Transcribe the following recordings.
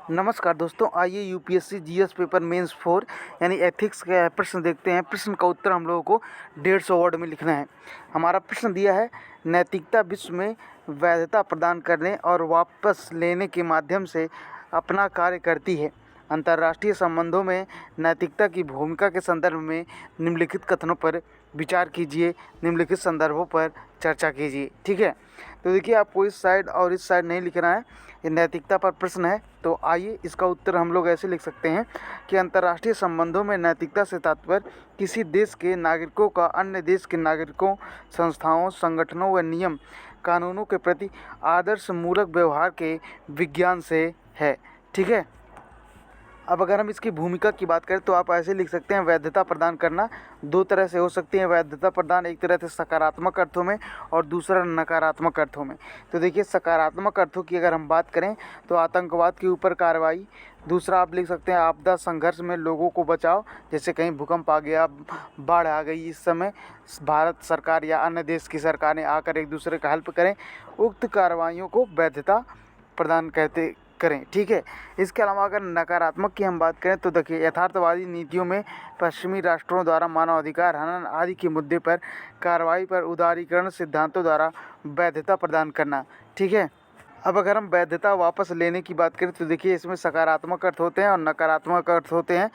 नमस्कार दोस्तों, आइए यूपीएससी जीएस पेपर मेंस 4 यानी एथिक्स का प्रश्न देखते हैं। प्रश्न का उत्तर हम लोगों को 150 वर्ड में लिखना है। हमारा प्रश्न दिया है, नैतिकता विश्व में वैधता प्रदान करने और वापस लेने के माध्यम से अपना कार्य करती है। अंतर्राष्ट्रीय संबंधों में नैतिकता की भूमिका के संदर्भ में निम्नलिखित कथनों पर विचार कीजिए, निम्नलिखित संदर्भों पर चर्चा कीजिए। ठीक है, तो देखिए आपको इस साइड और इस साइड नहीं लिखना है, ये नैतिकता पर प्रश्न है। तो आइए इसका उत्तर हम लोग ऐसे लिख सकते हैं कि अंतर्राष्ट्रीय संबंधों में नैतिकता से तात्पर्य किसी देश के नागरिकों का अन्य देश के नागरिकों, संस्थाओं, संगठनों व नियम कानूनों के प्रति आदर्शमूलक व्यवहार के विज्ञान से है। ठीक है, अब अगर हम इसकी भूमिका की बात करें तो आप ऐसे लिख सकते हैं, वैधता प्रदान करना दो तरह से हो सकती है। वैधता प्रदान एक तरह से सकारात्मक अर्थों में और दूसरा नकारात्मक अर्थों में। तो देखिए, सकारात्मक अर्थों की अगर हम बात करें तो आतंकवाद के ऊपर कार्रवाई। दूसरा आप लिख सकते हैं, आपदा संघर्ष में लोगों को बचाओ, जैसे कहीं भूकंप आ गया, बाढ़ आ गई, इस समय भारत सरकार या अन्य देश की सरकारें आकर एक दूसरे का हेल्प करें। उक्त कार्रवाइयों को वैधता प्रदान करें। ठीक है, इसके अलावा अगर नकारात्मक की हम बात करें तो देखिए, यथार्थवादी नीतियों में पश्चिमी राष्ट्रों द्वारा मानवाधिकार हनन आदि के मुद्दे पर कार्रवाई पर उदारीकरण सिद्धांतों द्वारा वैधता प्रदान करना। ठीक है, अब अगर हम वैधता वापस लेने की बात करें तो देखिए, इसमें सकारात्मक अर्थ होते हैं और नकारात्मक अर्थ होते हैं।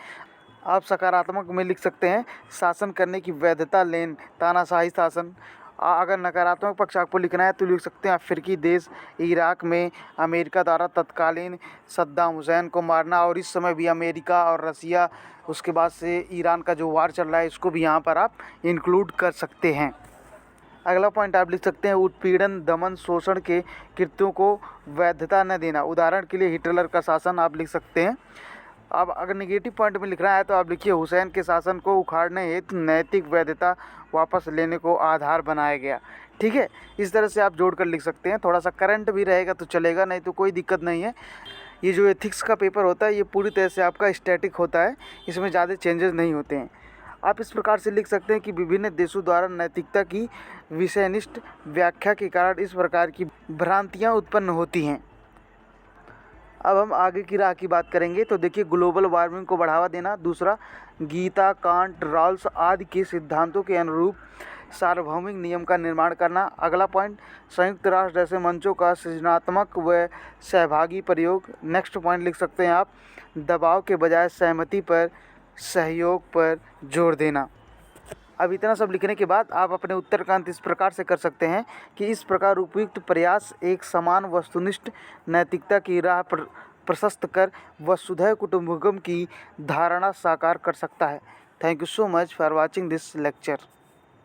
आप सकारात्मक में लिख सकते हैं, शासन करने की वैधता लेन, तानाशाही शासन। अगर नकारात्मक पक्ष आपको लिखना है तो लिख सकते हैं, अफ्रीकी देश इराक में अमेरिका द्वारा तत्कालीन सद्दाम हुसैन को मारना, और इस समय भी अमेरिका और रसिया, उसके बाद से ईरान का जो वार चल रहा है, इसको भी यहाँ पर आप इंक्लूड कर सकते हैं। अगला पॉइंट आप लिख सकते हैं, उत्पीड़न, दमन, शोषण के कृत्यों को वैधता न देना। उदाहरण के लिए हिटलर का शासन आप लिख सकते हैं। अब अगर नेगेटिव पॉइंट में लिखना है तो आप लिखिए, हुसैन के शासन को उखाड़ने हेतु नैतिक वैधता वापस लेने को आधार बनाया गया। ठीक है, इस तरह से आप जोड़कर लिख सकते हैं। थोड़ा सा करंट भी रहेगा तो चलेगा, नहीं तो कोई दिक्कत नहीं है। ये जो एथिक्स का पेपर होता है ये पूरी तरह से आपका स्टैटिक होता है, इसमें ज़्यादा चेंजेस नहीं होते हैं। आप इस प्रकार से लिख सकते हैं कि विभिन्न देशों द्वारा नैतिकता की विषयनिष्ठ व्याख्या के कारण इस प्रकार की भ्रांतियाँ उत्पन्न होती हैं। अब हम आगे की राह की बात करेंगे तो देखिए, ग्लोबल वार्मिंग को बढ़ावा देना। दूसरा, गीता, कांट, रॉल्स आदि के सिद्धांतों के अनुरूप सार्वभौमिक नियम का निर्माण करना। अगला पॉइंट, संयुक्त राष्ट्र जैसे मंचों का सृजनात्मक व सहभागी प्रयोग। नेक्स्ट पॉइंट लिख सकते हैं आप, दबाव के बजाय सहमति पर, सहयोग पर जोर देना। अब इतना सब लिखने के बाद आप अपने उत्तर का अंत इस प्रकार से कर सकते हैं कि इस प्रकार उपयुक्त प्रयास एक समान वस्तुनिष्ठ नैतिकता की राह प्रशस्त कर वसुधैव कुटुंबकम की धारणा साकार कर सकता है। Thank you so much for watching this lecture.